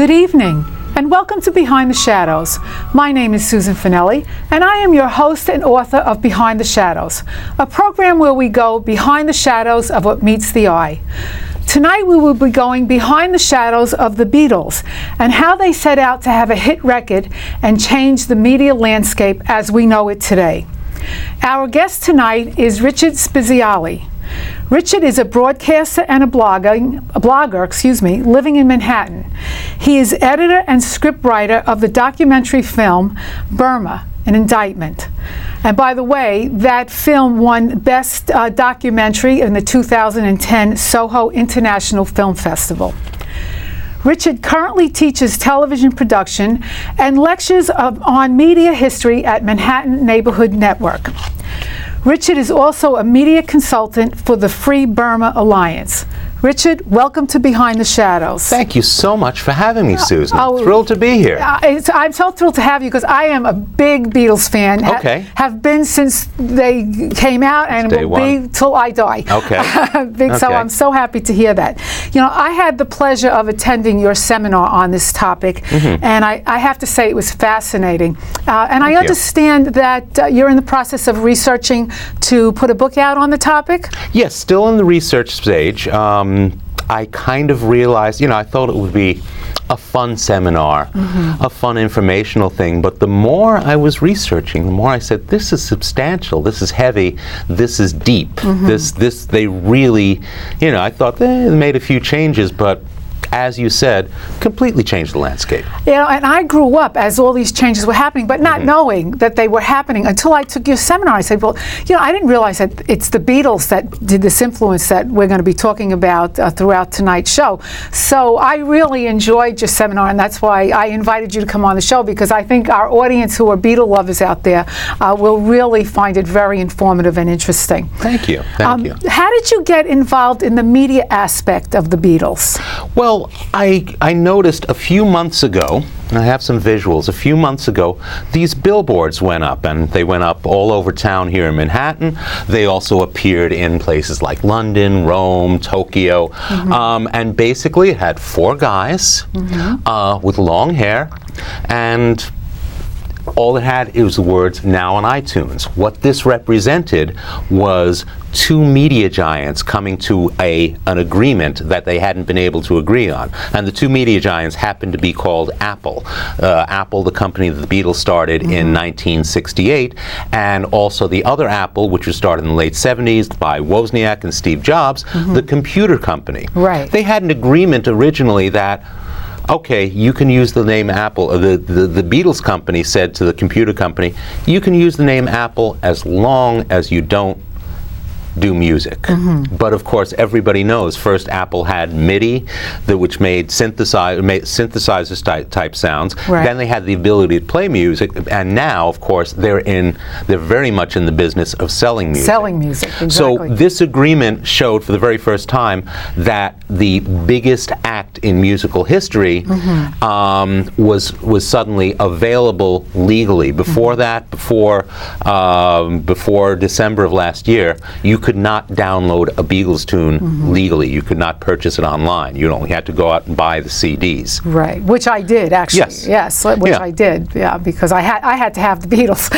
Good evening, and welcome to Behind the Shadows. My name is Susan Finelli, and I am your host and author of Behind the Shadows, a program where we go behind the shadows of what meets the eye. Tonight we will be going behind the shadows of the Beatles and how they set out to have a hit record and change the media landscape as we know it today. Our guest tonight is Richard Speziale. Richard is a broadcaster and a blogger, living in Manhattan. He is editor and scriptwriter of the documentary film Burma, An Indictment. And by the way, that film won Best Documentary in the 2010 Soho International Film Festival. Richard currently teaches television production and lectures on media history at Manhattan Neighborhood Network. Richard is also a media consultant for the Free Burma Alliance. Richard, welcome to Behind the Shadows. Thank you so much for having me, Susan. Thrilled to be here. I'm so thrilled to have you because I am a big Beatles fan. Okay. Have been since they came out and will be till I die. Okay. So I'm so happy to hear that. You know, I had the pleasure of attending your seminar on this topic, and I have to say it was fascinating. And I understand that you're in the process of researching to put a book out on the topic? Yes, still in the research stage. I kind of realized, I thought it would be a fun seminar, a fun informational thing, but the more I was researching, the more I said, this is substantial, this is heavy, this is deep, they really, I thought they made a few changes, but as you said, completely changed the landscape. And I grew up as all these changes were happening, but not knowing that they were happening until I took your seminar. I said, well, I didn't realize that it's the Beatles that did this influence that we're going to be talking about throughout tonight's show. So I really enjoyed your seminar, and that's why I invited you to come on the show, because I think our audience who are Beatle lovers out there will really find it very informative and interesting. Thank you. Thank you. How did you get involved in the media aspect of the Beatles? Well, I noticed a few months ago, and I have some visuals, a few months ago, these billboards went up, and they went up all over town here in Manhattan. They also appeared in places like London, Rome, Tokyo, and basically it had four guys with long hair, and all it had was the words "now on iTunes." What this represented was two media giants coming to an agreement that they hadn't been able to agree on. And the two media giants happened to be called Apple. Apple, the company that the Beatles started in 1968, and also the other Apple, which was started in the late 70s by Wozniak and Steve Jobs, the computer company. Right. They had an agreement originally that, okay, you can use the name Apple. The Beatles company said to the computer company, you can use the name Apple as long as you don't do music. But of course, everybody knows first Apple had MIDI, which made synthesizer type sounds. Right. Then they had the ability to play music, and now, of course, they're very much in the business of selling music. Selling music, exactly. So this agreement showed for the very first time that the biggest act in musical history was suddenly available legally. Before that, before December of last year, you could not download a Beatles tune legally. You could not purchase it online. You only had to go out and buy the CDs. Right, which I did actually. Yes, which I did. Yeah, because I had to have the Beatles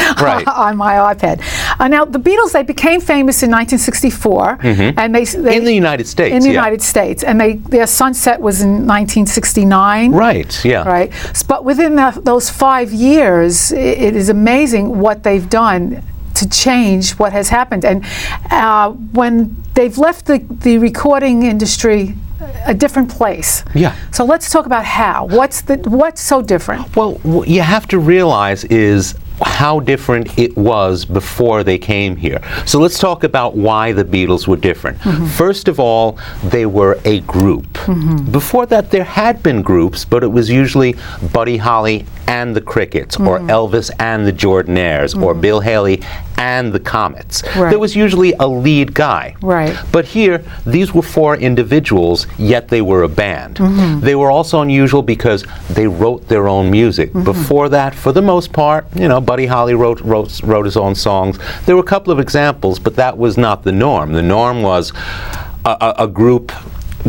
on my iPad. Now the Beatles, they became famous in 1964, and they in the United States. In the United States, and their sunset was in 1969. Right. Yeah. Right. But within those 5 years, it is amazing what they've done to change what has happened. And when they've left the recording industry a different place. Yeah. So let's talk about how. What's so different? Well, what you have to realize is how different it was before they came here. So let's talk about why the Beatles were different. First of all, they were a group. Before that, there had been groups, but it was usually Buddy Holly and the Crickets, or Elvis and the Jordanaires, or Bill Haley and the Comets. Right. There was usually a lead guy. Right. But here, these were four individuals, yet they were a band. They were also unusual because they wrote their own music. Before that, for the most part, Buddy Holly wrote his own songs. There were a couple of examples, but that was not the norm. The norm was a group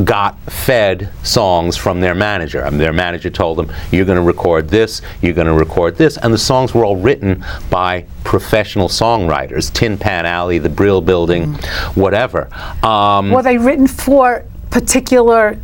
got fed songs from their manager. Their manager told them, you're going to record this, you're going to record this, and the songs were all written by professional songwriters, Tin Pan Alley, the Brill Building, whatever. Were they written for particular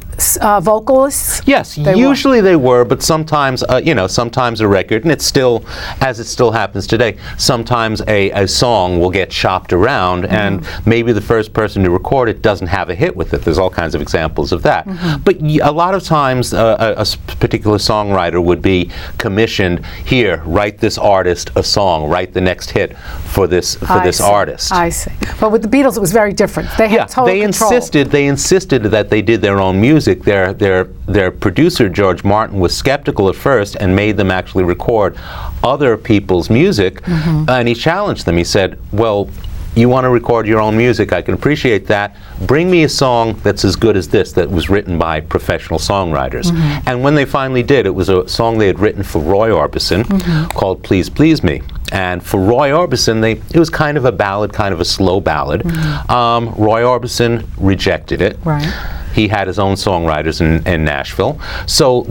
vocalists? Yes, usually they were, but sometimes, sometimes a record, and it's still, as it still happens today, sometimes a song will get shopped around, and maybe the first person to record it doesn't have a hit with it. There's all kinds of examples of that. But a lot of times, a particular songwriter would be commissioned, here, write this artist a song, write the next hit for this artist. I see. But with the Beatles, it was very different. They had total control. They insisted that they did their own music. Their producer, George Martin, was skeptical at first and made them actually record other people's music, and he challenged them. He said, well, you want to record your own music, I can appreciate that. Bring me a song that's as good as this, that was written by professional songwriters. And when they finally did, it was a song they had written for Roy Orbison called Please Please Me. And for Roy Orbison, it was kind of a ballad, kind of a slow ballad. Roy Orbison rejected it. Right. He had his own songwriters in Nashville. So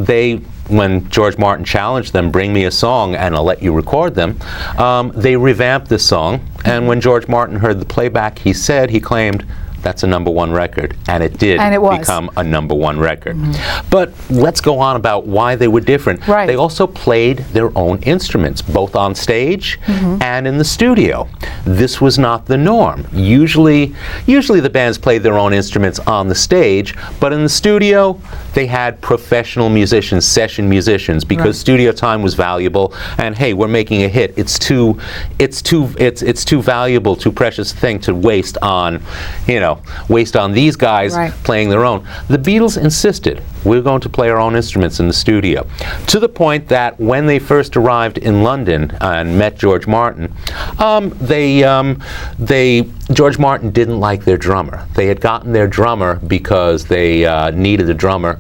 when George Martin challenged them, bring me a song and I'll let you record them, they revamped this song. And when George Martin heard the playback, he claimed, that's a #1 record, and it did become a #1 record. But let's go on about why they were different. Right. They also played their own instruments, both on stage and in the studio. This was not the norm. Usually the bands played their own instruments on the stage, but in the studio, they had professional musicians, session musicians, because studio time was valuable. And hey, we're making a hit. It's too valuable, too precious a thing to waste on, these guys playing their own. The Beatles insisted, we're going to play our own instruments in the studio. To the point that when they first arrived in London and met George Martin, George Martin didn't like their drummer. They had gotten their drummer because they needed a drummer.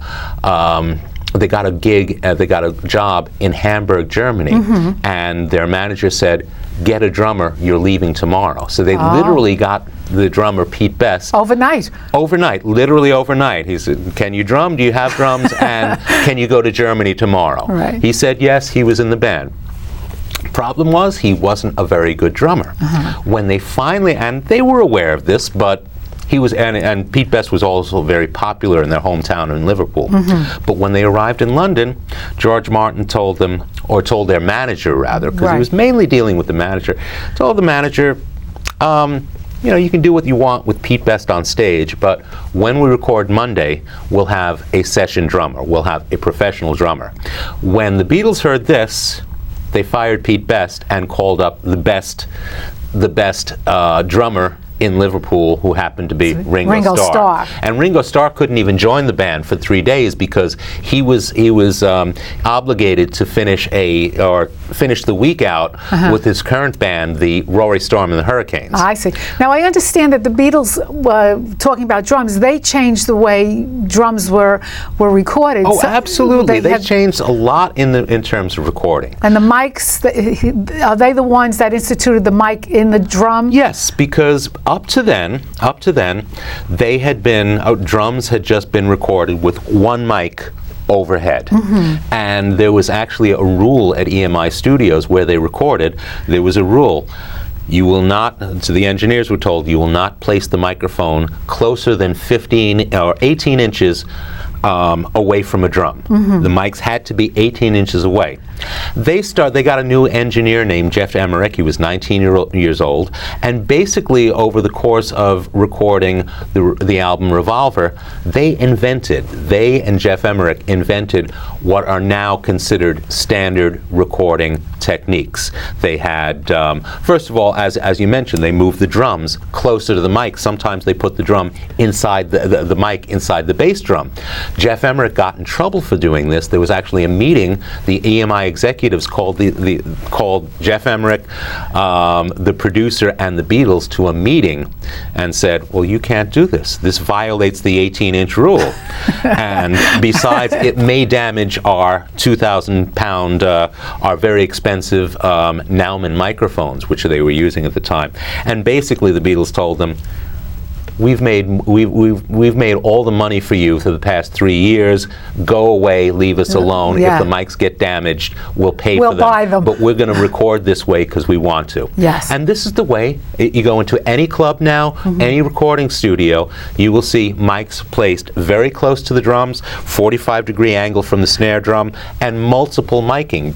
They got a job in Hamburg, Germany, and their manager said, get a drummer, you're leaving tomorrow. So they literally got the drummer, Pete Best. Overnight, literally overnight. He said, can you drum? Do you have drums? And can you go to Germany tomorrow? Right. He said yes, he was in the band. Problem was, he wasn't a very good drummer. When they finally, and they were aware of this, but he was, and Pete Best was also very popular in their hometown in Liverpool. But when they arrived in London, George Martin told them, or told their manager rather, because he was mainly dealing with the manager, told the manager, you can do what you want with Pete Best on stage, but when we record Monday, we'll have a session drummer. We'll have a professional drummer. When the Beatles heard this, they fired Pete Best and called up the best drummer in Liverpool, who happened to be Ringo Starr. And Ringo Starr couldn't even join the band for 3 days because he was obligated to finish the week out with his current band, the Rory Storm and the Hurricanes. I see. Now I understand that the Beatles, talking about drums, they changed the way drums were recorded. Oh, absolutely. They changed a lot in terms of recording. And the mics, are they the ones that instituted the mic in the drum? Yes, because up to then, they had been, drums had just been recorded with one mic overhead. And there was actually a rule at EMI Studios where they recorded. There was a rule. You will not, so the engineers were told, you will not place the microphone closer than 15 or 18 inches away from a drum. The mics had to be 18 inches away. They got a new engineer named Jeff Emmerich. He was 19 years old, and basically over the course of recording the album Revolver, they and Jeff Emmerich invented what are now considered standard recording techniques. They had, first of all, as you mentioned, they moved the drums closer to the mic. Sometimes they put the drum inside the mic inside the bass drum. Jeff Emmerich got in trouble for doing this. There was actually a meeting. The EMI executives called Jeff Emmerich, the producer, and the Beatles to a meeting and said, well, you can't do this. This violates the 18-inch rule. And besides, it may damage our 2,000-pound, our very expensive Naumann microphones, which they were using at the time. And basically, the Beatles told them, we've made all the money for you for the past 3 years. Go away, leave us alone. Yeah. If the mics get damaged, we'll pay We'll for them. buy them. But we're going to record this way because we want to. Yes. And this is the way. You go into any club now, any recording studio, you will see mics placed very close to the drums, 45-degree angle from the snare drum, and multiple miking.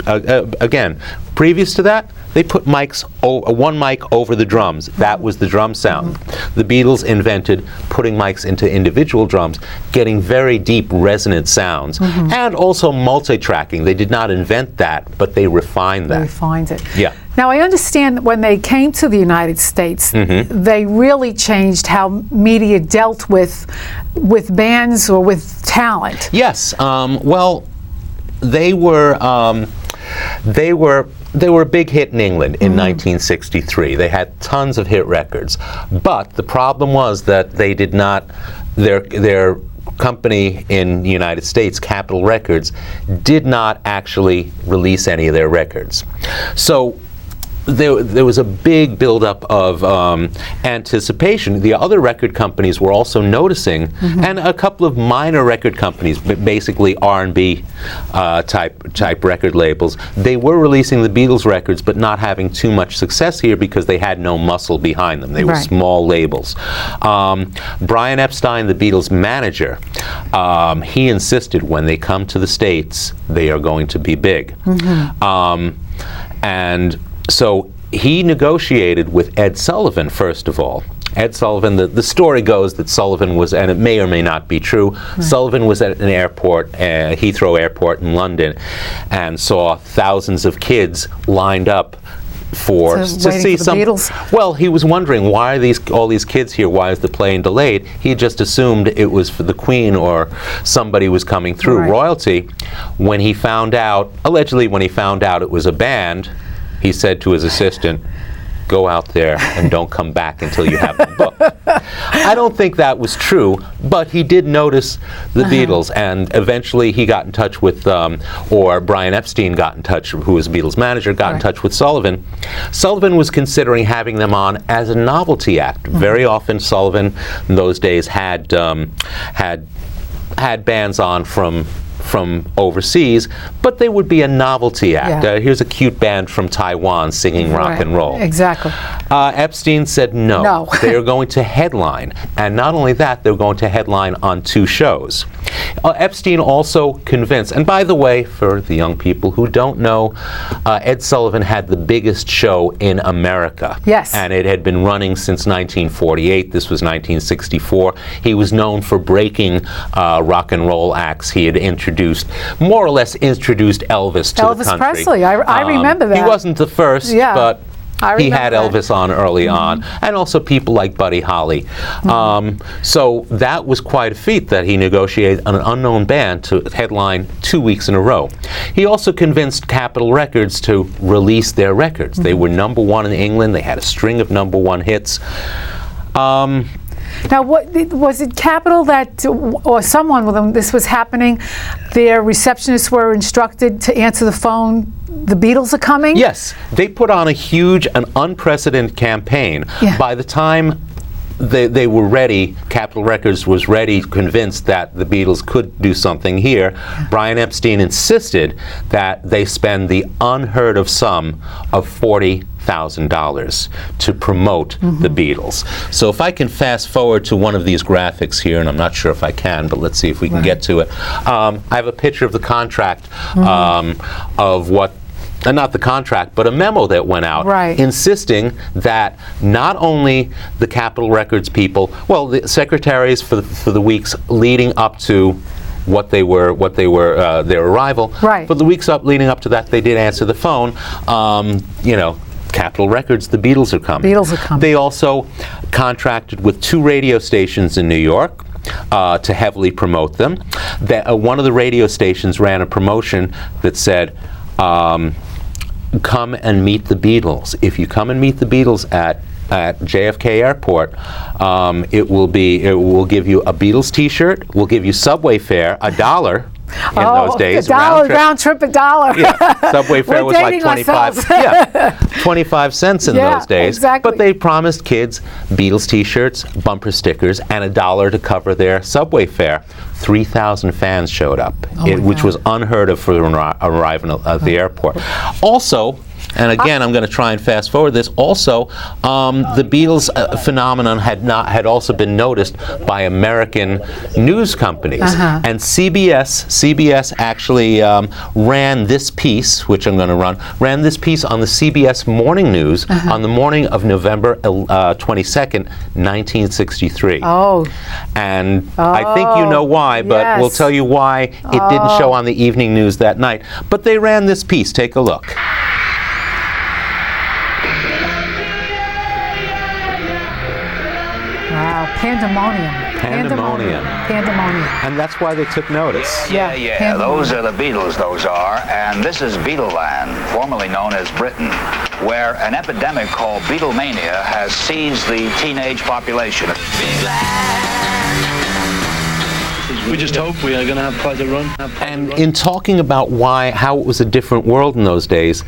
Again, previous to that, they put mics, one mic over the drums. That was the drum sound. The Beatles invented putting mics into individual drums, getting very deep resonant sounds, and also multi-tracking. They did not invent that, but they refined that. They refined it. Yeah. Now, I understand that when they came to the United States, they really changed how media dealt with bands or with talent. Yes. Well, they were a big hit in England in 1963. They had tons of hit records, but the problem was that they did not. Their company in the United States, Capitol Records, did not actually release any of their records. So there was a big buildup of anticipation. The other record companies were also noticing, and a couple of minor record companies, basically R&B type record labels, they were releasing the Beatles records, but not having too much success here because they had no muscle behind them. They were small labels. Brian Epstein, the Beatles manager, he insisted when they come to the States, they are going to be big. And so he negotiated with Ed Sullivan, first of all. Ed Sullivan, the story goes that Sullivan was, and it may or may not be true, Sullivan was at an airport, Heathrow Airport in London, and saw thousands of kids lined up to see some Beatles. Well, he was wondering, why are all these kids here? Why is the plane delayed? He just assumed it was for the Queen or somebody was coming through, royalty. When he found out, allegedly when he found out it was a band, he said to his assistant, go out there and don't come back until you have them booked. I don't think that was true, but he did notice the Beatles, and eventually he got in touch with, or Brian Epstein got in touch, who was the Beatles manager, got in touch with Sullivan. Sullivan was considering having them on as a novelty act. Very often Sullivan in those days had bands on from overseas, but they would be a novelty act. Here's a cute band from Taiwan singing rock and roll. Exactly. Epstein said no. They are going to headline, and not only that, they're going to headline on 2 shows. Epstein also convinced, and by the way, for the young people who don't know, Ed Sullivan had the biggest show in America. Yes. And it had been running since 1948. This was 1964. He was known for breaking rock and roll acts. He had more or less introduced Elvis to the country. Elvis Presley, I remember that. He wasn't the first, but he had Elvis on early on, and also people like Buddy Holly. So that was quite a feat that he negotiated an unknown band to headline 2 weeks in a row. He also convinced Capitol Records to release their records. They were #1 in England. They had a string of #1 hits. Now, was it Capitol that, or someone with them, this was happening, their receptionists were instructed to answer the phone, the Beatles are coming? Yes. They put on a huge and unprecedented campaign. By the time they were ready, Capitol Records was ready, convinced that the Beatles could do something here. Brian Epstein insisted that they spend the unheard of sum of $40,000 to promote the Beatles. So if I can fast forward to one of these graphics here, and I'm not sure if I can, but let's see if we can get to it. I have a picture of the contract of what, not the contract, but a memo that went out insisting that not only the Capitol Records people, well, the secretaries for the weeks leading up to their arrival, for the weeks leading up to that, they did answer the phone. Capitol Records, the Beatles are coming. They also contracted with 2 radio stations in New York to heavily promote them. One of the radio stations ran a promotion that said, come and meet the Beatles. If you come and meet the Beatles at JFK Airport, it will give you a Beatles t-shirt, we'll give you subway fare, $1, in those days. $1 round trip, $1. Yeah, subway fare was like 25. Yeah, 25 cents in those days. Exactly. But they promised kids Beatles T-shirts, bumper stickers, and $1 to cover their subway fare. 3,000 fans showed up, which was unheard of for arrival at the airport. Also, and again, I'm going to try and fast forward this. Also, the Beatles phenomenon had also been noticed by American news companies, and CBS actually ran this piece, which I'm going to ran this piece on the CBS Morning News on the morning of November 22nd, 1963. And I think you know why, but we'll tell you why it didn't show on the evening news that night. But they ran this piece. Take a look. Wow, pandemonium. And that's why they took notice. Yeah, those are the Beatles, those are. And this is Beatleland, formerly known as Britain, where an epidemic called Beatlemania has seized the teenage population. We just hope we are going to have quite a run. And in talking about how it was a different world in those days,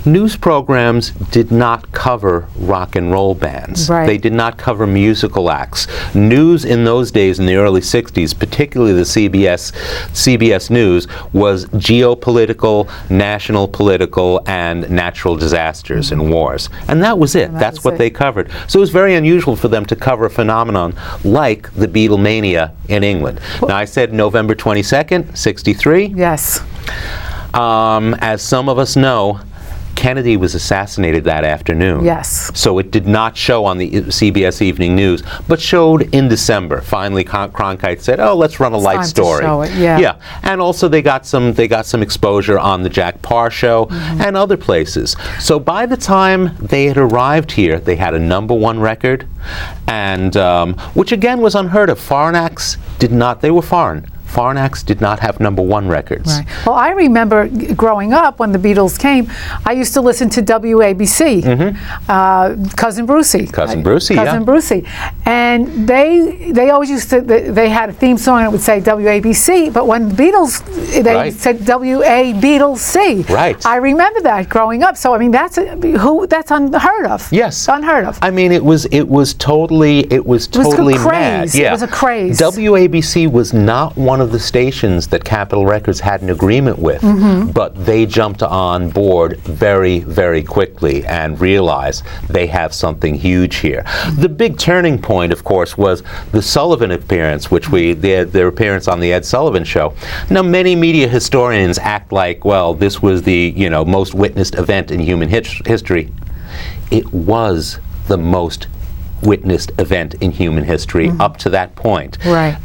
news programs did not cover rock and roll bands. They did not cover musical acts. News in those days, in the early 60s, particularly the CBS News, was geopolitical, national political, and natural disasters and wars. And that was it. That's what they covered. So it was very unusual for them to cover a phenomenon like the Beatlemania in England. Now, I said November 22nd, 63. Yes. As some of us know, Kennedy was assassinated that afternoon. Yes. So it did not show on the CBS Evening News, but showed in December. Finally, Cronkite said, "Oh, let's run a light story." To show it. Yeah. Yeah. And also they got some exposure on the Jack Parr show and other places. So by the time they had arrived here, they had a #1 record, and which again was unheard of. Foreign acts did not. They were foreign. Foreign acts did not have #1 records. Right. Well, I remember growing up when the Beatles came, I used to listen to WABC, Cousin Brucey. Cousin Brucey. And they always used to, they had a theme song and it would say WABC, but when the Beatles, they said WA-Beatles-C. Right. I remember that growing up. So, I mean, that's unheard of. Yes. Unheard of. I mean, it was totally mad. Yeah. It was a craze. WABC was not one of the stations that Capitol Records had an agreement with, but they jumped on board very, very quickly and realized they have something huge here. The big turning point, of course, was the Sullivan appearance, which their appearance on the Ed Sullivan Show. Now, many media historians act like, well, this was the most witnessed event in human history. It was the most witnessed event in human history up to that point. Right.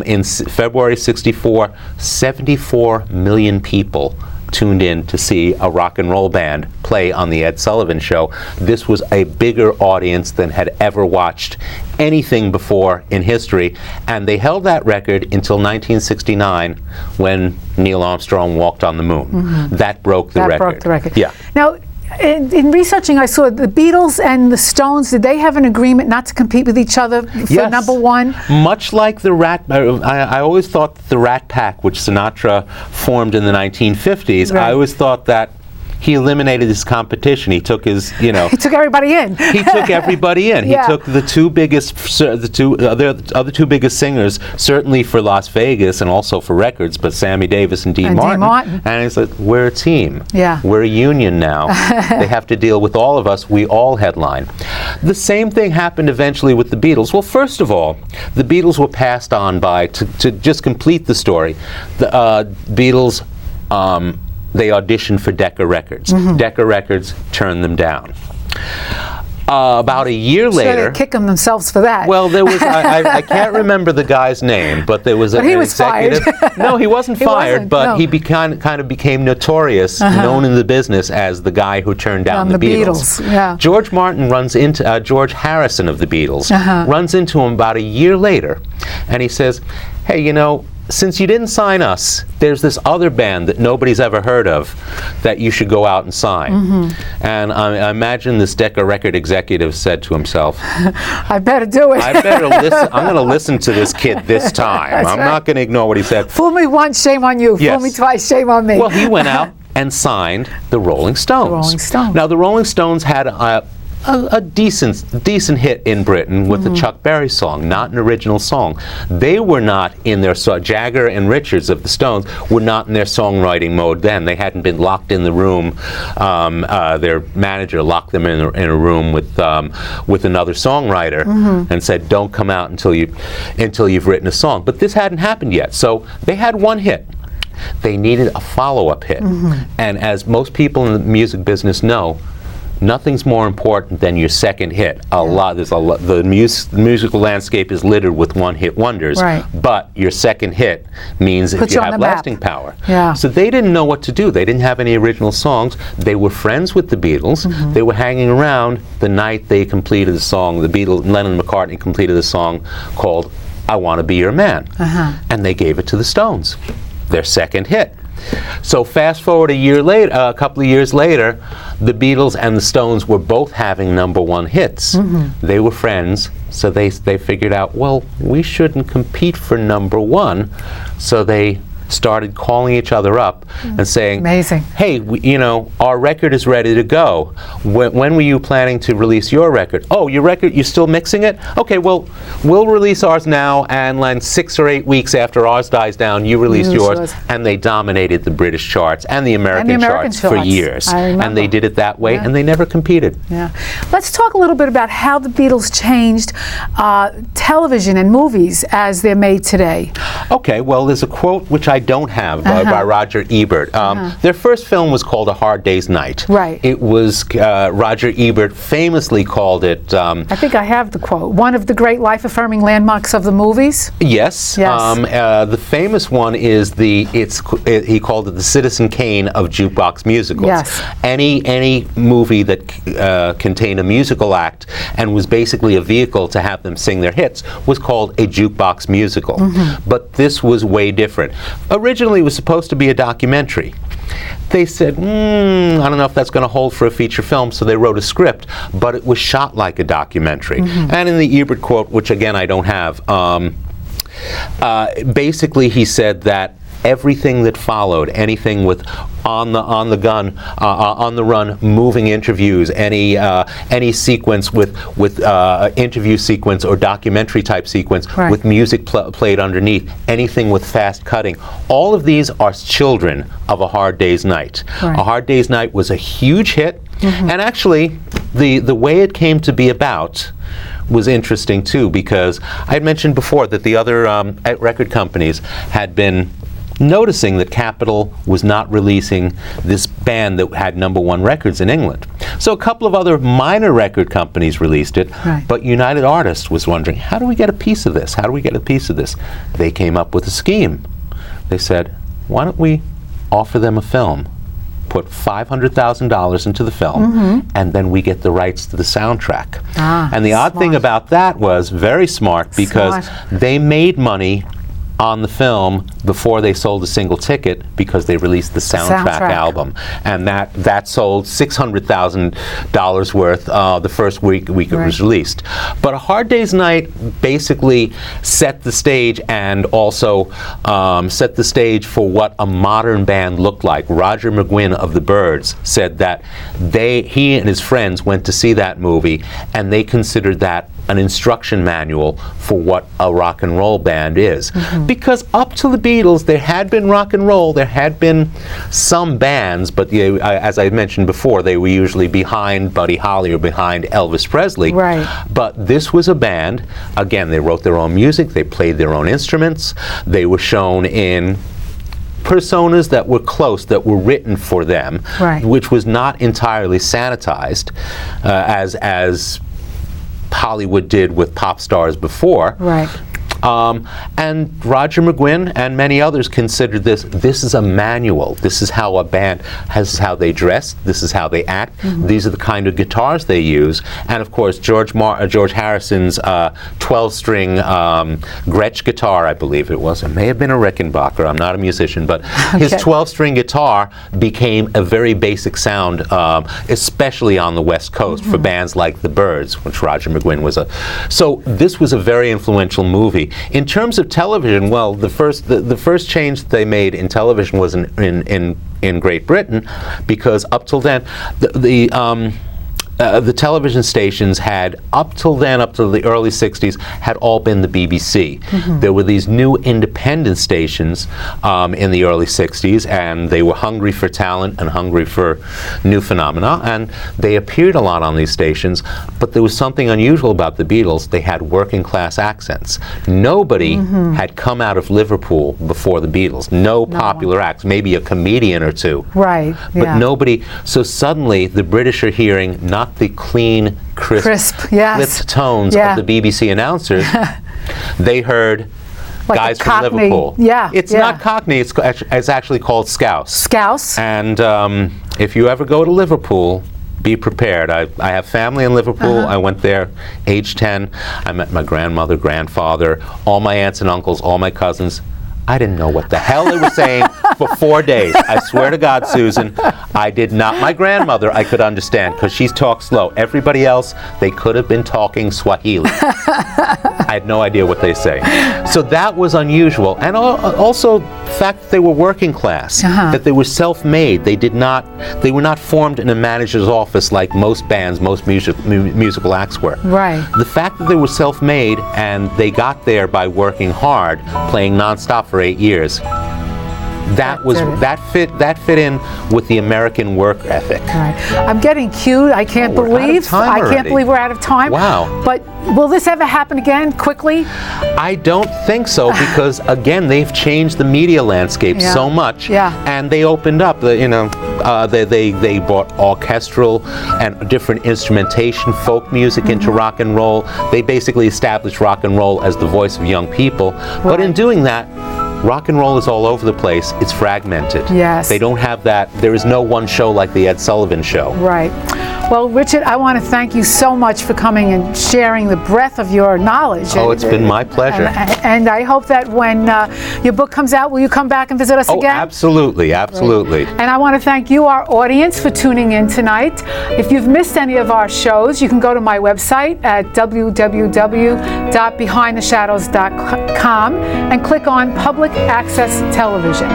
In February '64, 74 million people tuned in to see a rock and roll band play on the Ed Sullivan Show. This was a bigger audience than had ever watched anything before in history, and they held that record until 1969 when Neil Armstrong walked on the moon. That broke the record. Broke the record. Yeah. Now, in researching, I saw the Beatles and the Stones. Did they have an agreement not to compete with each other for #1? Much like the I always thought that the Rat Pack, which Sinatra formed in the 1950s, I always thought that he eliminated his competition. He took his, He took everybody in. He took everybody in. He took the other two biggest singers, certainly for Las Vegas and also for records, but Sammy Davis and Dean Martin. And he said, we're a team. Yeah. We're a union now. They have to deal with all of us. We all headline. The same thing happened eventually with the Beatles. Well, first of all, the Beatles were passed on to just complete the story. The Beatles, they auditioned for Decca Records. Decca Records turned them down. About a year later, they kick themselves for that. Well, there was I can't remember the guy's name, but there was an executive. Fired. No, he wasn't fired, but he kind of became notorious, known in the business as the guy who turned down the Beatles. Yeah. George Martin runs into George Harrison of the Beatles, runs into him about a year later, and he says, "Hey, since you didn't sign us, there's this other band that nobody's ever heard of that you should go out and sign. And I imagine this Decca record executive said to himself, I better do it. I better listen. I'm going to listen to this kid this time. I'm not going to ignore what he said. Fool me once, shame on you. Yes. Fool me twice, shame on me. Well, he went out and signed the Rolling Stones. The Rolling Stones. Now, the Rolling Stones had a decent hit in Britain with the Chuck Berry song, not an original song. They were not in their Jagger and Richards of the Stones were not in their songwriting mode then. They hadn't been locked in the room. Their manager locked them in a room with another songwriter and said, "Don't come out until you've written a song." But this hadn't happened yet, so they had one hit. They needed a follow-up hit, and as most people in the music business know, nothing's more important than your second hit. The musical landscape is littered with one-hit wonders, but your second hit means if you have lasting power. So they didn't know what to do. They didn't have any original songs. They were friends with the Beatles. They were hanging around the night they completed the song. The Beatles, Lennon and McCartney, completed a song called "I Want to Be Your Man," and they gave it to the Stones, their second hit. So fast forward a couple of years later, the Beatles and the Stones were both having #1 hits. They were friends, so they figured out, well, we shouldn't compete for #1. So they started calling each other up and saying, Amazing. "Hey, our record is ready to go. When were you planning to release your record?" "Oh, your record, you're still mixing it? Okay, well, we'll release ours now, and then 6 or 8 weeks after ours dies down, you release yours." And they dominated the British charts and the American charts for years. And they did it that way, and they never competed. Let's talk a little bit about how the Beatles changed television and movies as they're made today. Okay, well, there's a quote which I don't have by Roger Ebert. Their first film was called A Hard Day's Night. It was, Roger Ebert famously called it... I think I have the quote. One of the great life-affirming landmarks of the movies? Yes. The famous one is he called it the Citizen Kane of jukebox musicals. Any movie that contained a musical act and was basically a vehicle to have them sing their hits was called a jukebox musical. But this was way different. Originally, it was supposed to be a documentary. They said, I don't know if that's going to hold for a feature film, so they wrote a script, but it was shot like a documentary. And in the Ebert quote, which again I don't have, basically he said that everything that followed, anything with on the run, moving interviews, any sequence with interview sequence or documentary type sequence with music played underneath, anything with fast cutting, all of these are children of A Hard Day's Night. A Hard Day's Night was a huge hit, and actually the way it came to be about was interesting too, because I had mentioned before that the other record companies had been noticing that Capitol was not releasing this band that had #1 records in England. So a couple of other minor record companies released it, but United Artists was wondering, how do we get a piece of this? How do we get a piece of this? They came up with a scheme. They said, why don't we offer them a film, put $500,000 into the film, and then we get the rights to the soundtrack. And the odd thing about that was very smart, because they made money on the film before they sold a single ticket, because they released the soundtrack album, and that sold $600,000 worth the first week it was released. But A Hard Day's Night basically set the stage, and also set the stage for what a modern band looked like. Roger McGuinn of the Byrds said that he and his friends went to see that movie, and they considered that an instruction manual for what a rock and roll band is. Because up to the Beatles, there had been rock and roll, there had been some bands, but as I mentioned before, they were usually behind Buddy Holly or behind Elvis Presley. But this was a band, again, they wrote their own music, they played their own instruments, they were shown in personas that were close, that were written for them, which was not entirely sanitized, as Hollywood did with pop stars before. And Roger McGuinn and many others considered this is a manual. This is how a band, this is how they dress, this is how they act, these are the kind of guitars they use. And of course, George Harrison's 12-string Gretsch guitar, I believe it was. It may have been a Rickenbacker. I'm not a musician, but his 12-string guitar became a very basic sound, especially on the West Coast for bands like the Byrds, which Roger McGuinn was a. So this was a very influential movie. In terms of television, well, the first change that they made in television was in Great Britain, because up till then, the television stations had, up till the early 60s, had all been the BBC. There were these new independent stations in the early 60s, and they were hungry for talent and hungry for new phenomena, and they appeared a lot on these stations, but there was something unusual about the Beatles. They had working class accents. Nobody had come out of Liverpool before the Beatles. No popular acts, maybe a comedian or two. Right, but nobody, so suddenly the British are hearing not the clean, crisp clipped tones of the BBC announcers. They heard like guys from Cockney. Liverpool. It's not Cockney, it's actually called Scouse. Scouse. And if you ever go to Liverpool, be prepared. I have family in Liverpool. I went there age 10. I met my grandmother, grandfather, all my aunts and uncles, all my cousins. I didn't know what the hell they were saying for 4 days. I swear to God, Susan, I did not. My grandmother, I could understand, because she talks slow. Everybody else, they could have been talking Swahili. I had no idea what they say. So that was unusual. And also the fact that they were working class, that they were self-made. They were not formed in a manager's office like most bands, most musical acts were. Right. The fact that they were self-made and they got there by working hard, playing nonstop for 8 years, that fit in with the American work ethic. Right. I'm getting cued. I can't believe we're out of time. Wow. But will this ever happen again quickly? I don't think so, because again, they've changed the media landscape so much. And they opened up. They brought orchestral and different instrumentation, folk music into rock and roll. They basically established rock and roll as the voice of young people. But in doing that, rock and roll is all over the place. It's fragmented. Yes. They don't have that. There is no one show like the Ed Sullivan Show. Right. Well, Richard, I want to thank you so much for coming and sharing the breadth of your knowledge. Oh, it's been my pleasure. And I hope that when your book comes out, will you come back and visit us again? Oh, absolutely, absolutely. Right. And I want to thank you, our audience, for tuning in tonight. If you've missed any of our shows, you can go to my website at www.behindtheshadows.com and click on Public Access Television.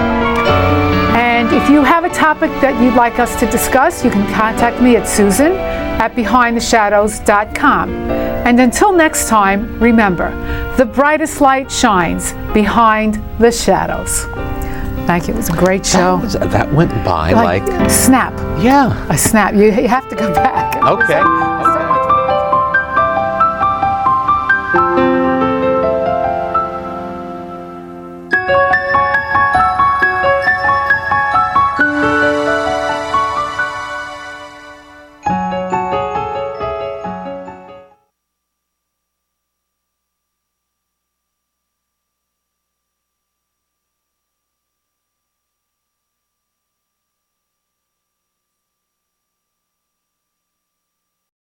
And if you have a topic that you'd like us to discuss, you can contact me at susan@behindtheshadows.com. And until next time, remember, the brightest light shines behind the shadows. Thank you. It was a great show. That went by like snap. Yeah. A snap. You have to go back. Okay.